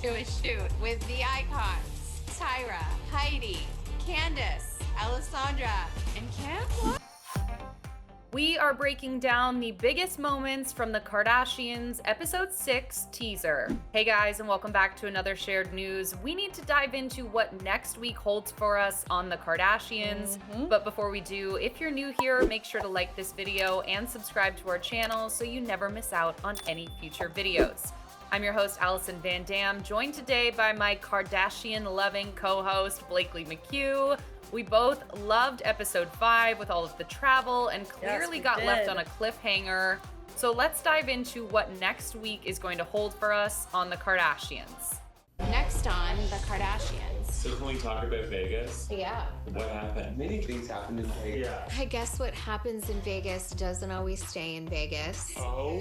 to a shoot with the icons Tyra, Heidi, Candace, Alessandra, and Kim. We are breaking down the biggest moments from the Kardashians episode 6 teaser. Hey guys, and welcome back to another shared news. We need to dive into what next week holds for us on the Kardashians. But before we do, if you're new here, make sure to like this video and subscribe to our channel so you never miss out on any future videos. I'm your host, Allison Van Dam, joined today by my Kardashian-loving co-host, Blakely McHugh. We both loved episode 5 with all of the travel and clearly got left on a cliffhanger. So let's dive into what next week is going to hold for us on the Kardashians. Next on the Kardashians. So can we talk about Vegas? Yeah. What happened? Many things happened in Vegas. Yeah. I guess what happens in Vegas doesn't always stay in Vegas. Oh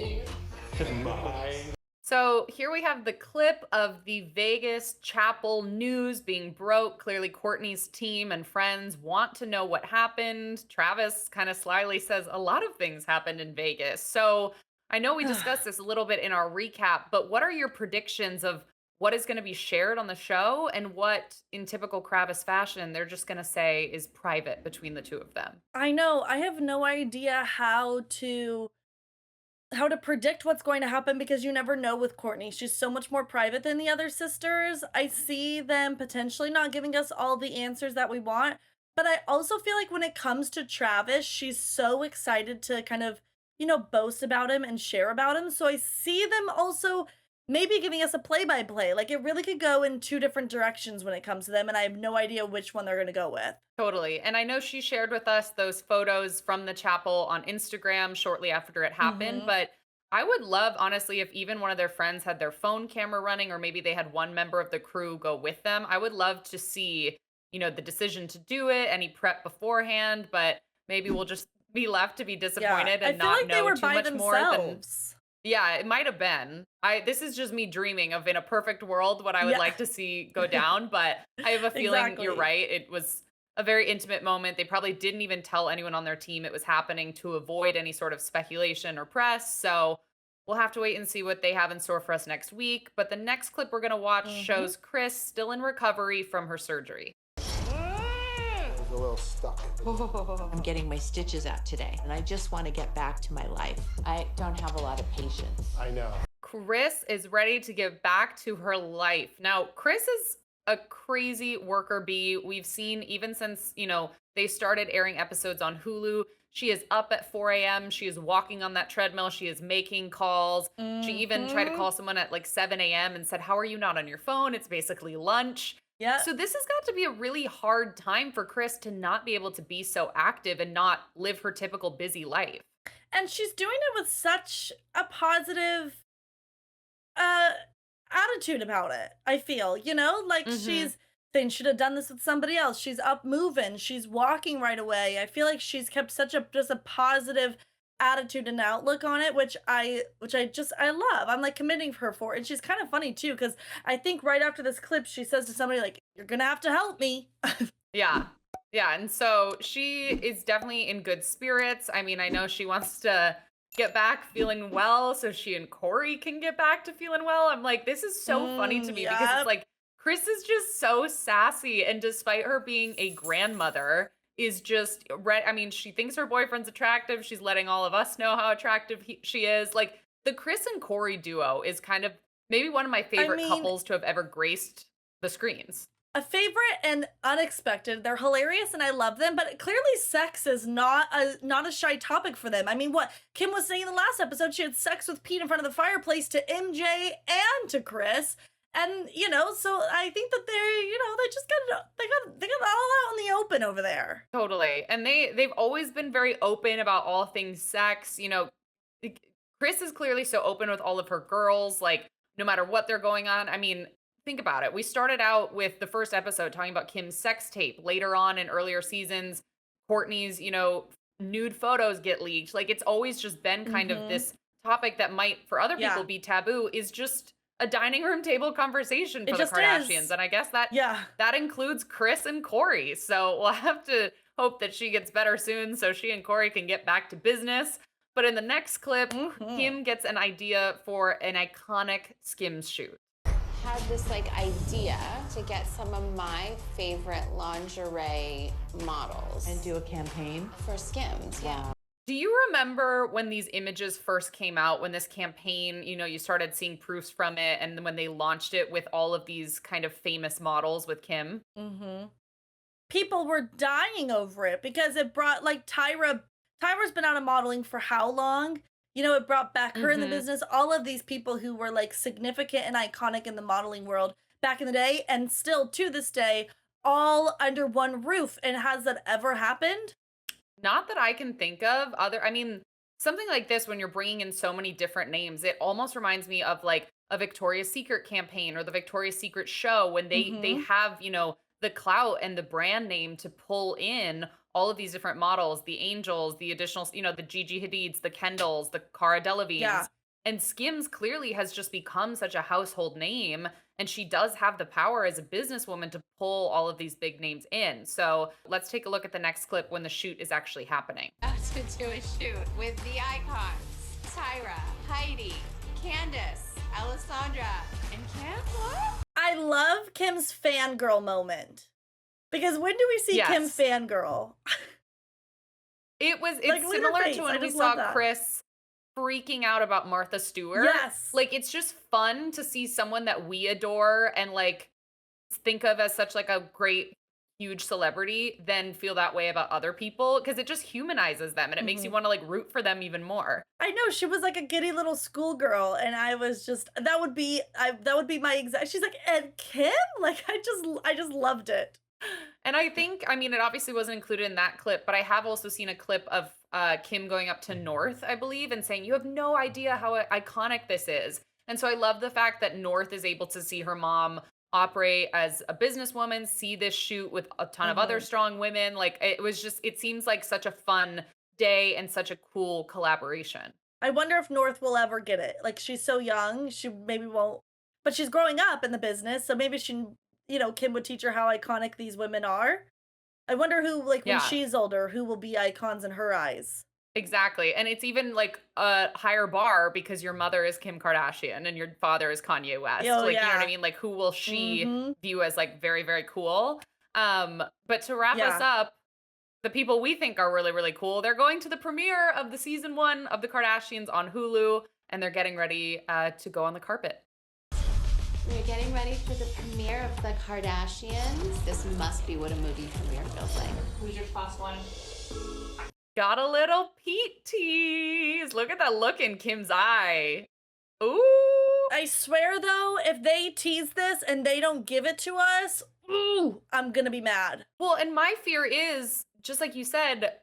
my. So here we have the clip of the Vegas chapel news being broke. Clearly Kourtney's team and friends want to know what happened. Travis kind of slyly says a lot of things happened in Vegas. So I know we discussed this a little bit in our recap, but what are your predictions of what is going to be shared on the show and what, in typical Kravis fashion, they're just going to say is private between the two of them? I know. I have no idea how to predict what's going to happen because you never know with Kourtney. She's so much more private than the other sisters. I see them potentially not giving us all the answers that we want, but I also feel like when it comes to Travis, she's so excited to kind of, boast about him and share about him. So I see them also maybe giving us a play-by-play. Like, it really could go in two different directions when it comes to them, and I have no idea which one they're going to go with. Totally. And I know she shared with us those photos from the chapel on Instagram shortly after it happened, but I would love, honestly, if even one of their friends had their phone camera running, or maybe they had one member of the crew go with them. I would love to see, the decision to do it, any prep beforehand, but maybe we'll just be left to be disappointed and not know too much more than... Yeah, it might have been. This is just me dreaming of, in a perfect world, what I would like to see go down, but I have a feeling you're right. It was a very intimate moment. They probably didn't even tell anyone on their team it was happening to avoid any sort of speculation or press. So we'll have to wait and see what they have in store for us next week. But the next clip we're going to watch shows Kris still in recovery from her surgery. A little stuck. I'm getting my stitches out today, and I just want to get back to my life. I don't have a lot of patience. I know. Kris is ready to get back to her life. Now, Kris is a crazy worker bee. We've seen even since, they started airing episodes on Hulu. She is up at 4 a.m. She is walking on that treadmill. She is making calls. She even tried to call someone at like 7 a.m. and said, "How are you not on your phone? It's basically lunch." Yeah. So this has got to be a really hard time for Kris to not be able to be so active and not live her typical busy life. And she's doing it with such a positive attitude about it, I feel, like she's saying should have done this with somebody else. She's up moving. She's walking right away. I feel like she's kept such a positive attitude and outlook on it, which I love. I'm like commending her for it. And she's kind of funny too, because I think right after this clip, she says to somebody like, "You're gonna have to help me." Yeah. And so she is definitely in good spirits. I mean, I know she wants to get back feeling well so she and Corey can get back to feeling well. I'm like, this is so funny to me because it's like Kris is just so sassy, and despite her being a grandmother, is just she thinks her boyfriend's attractive. She's letting all of us know how attractive she is. Like, the Kris and Corey duo is kind of maybe one of my favorite couples to have ever graced the screens. A favorite and unexpected. They're hilarious and I love them, but clearly sex is not a shy topic for them. I mean, what Kim was saying in the last episode, she had sex with Pete in front of the fireplace to MJ and to Kris. And, so I think that they got it all out in the open over there. Totally. And they've always been very open about all things sex. Kris is clearly so open with all of her girls, like, no matter what they're going on. I mean, think about it. We started out with the first episode talking about Kim's sex tape. Later on in earlier seasons, Kourtney's, nude photos get leaked. Like, it's always just been kind of this topic that might, for other people, be taboo, is just a dining room table conversation for the Kardashians. And I guess that includes Kris and Corey. So we'll have to hope that she gets better soon so she and Corey can get back to business. But in the next clip, Kim gets an idea for an iconic Skims shoot. had this like idea to get some of my favorite lingerie models And do a campaign. for Skims. Yeah. Do you remember when these images first came out, when this campaign, you started seeing proofs from it, and then when they launched it with all of these kind of famous models with Kim? Mm-hmm. People were dying over it because it brought like Tyra's been out of modeling for how long? It brought back her in the business, all of these people who were like significant and iconic in the modeling world back in the day, and still to this day, all under one roof. And has that ever happened? Not that I can think of. Something like this, when you're bringing in so many different names, it almost reminds me of like a Victoria's Secret campaign or the Victoria's Secret show, when they have, the clout and the brand name to pull in all of these different models, the Angels, the additional, the Gigi Hadids, the Kendalls, the Cara Delevingnes. Yeah. And Skims clearly has just become such a household name, and she does have the power as a businesswoman to pull all of these big names in. So let's take a look at the next clip when the shoot is actually happening. To do a shoot with the icons Tyra, Heidi, Candace, Alessandra, and Kim. What? I love Kim's fangirl moment. Because when do we see Kim Yes. fangirl? It's Like, look at her similar face. to I when we just love saw that. Chris freaking out about Martha Stewart. Yes. Like, it's just fun to see someone that we adore and like think of as such like a great, huge celebrity then feel that way about other people, because it just humanizes them and it makes you want to like root for them even more. I know, she was like a giddy little schoolgirl, and I was just that would be my exact. She's like, and Kim, like I just loved it. And I think, it obviously wasn't included in that clip, but I have also seen a clip of Kim going up to North, I believe, and saying, "You have no idea how iconic this is." And so I love the fact that North is able to see her mom operate as a businesswoman, see this shoot with a ton of other strong women. Like, it seems like such a fun day and such a cool collaboration. I wonder if North will ever get it. Like, she's so young, she maybe won't, but she's growing up in the business, so maybe Kim would teach her how iconic these women are. I wonder who, like, when Yeah. she's older, who will be icons in her eyes. Exactly. And it's even like a higher bar because your mother is Kim Kardashian and your father is Kanye West. Oh, like, you know what yeah. I mean? Like, who will she Mhm. view as like very, very cool? But to wrap us up, the people we think are really, really cool, they're going to the premiere of the season 1 of the Kardashians on Hulu, and they're getting ready to go on the carpet. We're getting ready for the premiere of the Kardashians. This must be what a movie premiere feels like. Who's your class one? Got a little Pete tease. Look at that look in Kim's eye. Ooh. I swear though, if they tease this and they don't give it to us, ooh, I'm gonna be mad. Well, and my fear is, just like you said,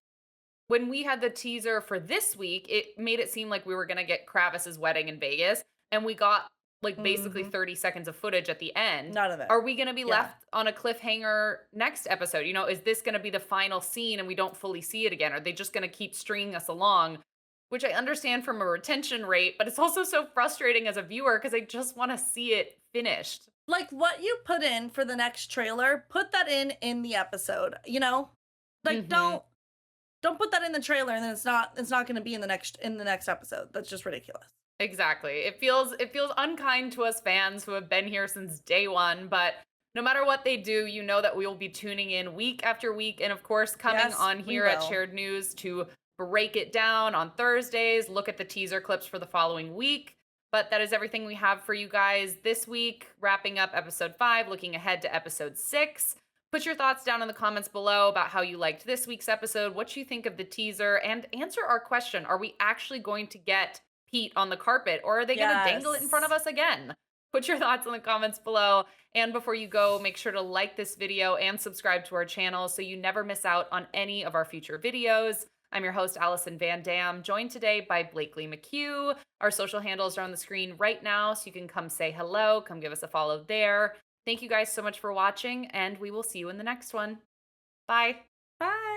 when we had the teaser for this week, it made it seem like we were going to get Kravis's wedding in Vegas, and we got like basically 30 seconds of footage at the end. None of it. Are we going to be left on a cliffhanger next episode? Is this going to be the final scene and we don't fully see it again? Are they just going to keep stringing us along? Which I understand from a retention rate, but it's also so frustrating as a viewer because I just want to see it finished. Like, what you put in for the next trailer, put that in the episode, Like, don't put that in the trailer and then it's not going to be in the next episode. That's just ridiculous. Exactly. It feels unkind to us fans who have been here since day one, but no matter what they do, you know that we will be tuning in week after week, and of course coming on here at Shared News to break it down on Thursdays, look at the teaser clips for the following week. But that is everything we have for you guys this week, wrapping up episode 5, looking ahead to episode 6. Put your thoughts down in the comments below about how you liked this week's episode, what you think of the teaser, and answer our question. Are we actually going to get Pete on the carpet, or are they going to dangle it in front of us again? Put your thoughts in the comments below. And before you go, make sure to like this video and subscribe to our channel so you never miss out on any of our future videos. I'm your host, Allison Van Dam, joined today by Blakely McHugh. Our social handles are on the screen right now, so you can come say hello, come give us a follow there. Thank you guys so much for watching, and we will see you in the next one. Bye. Bye.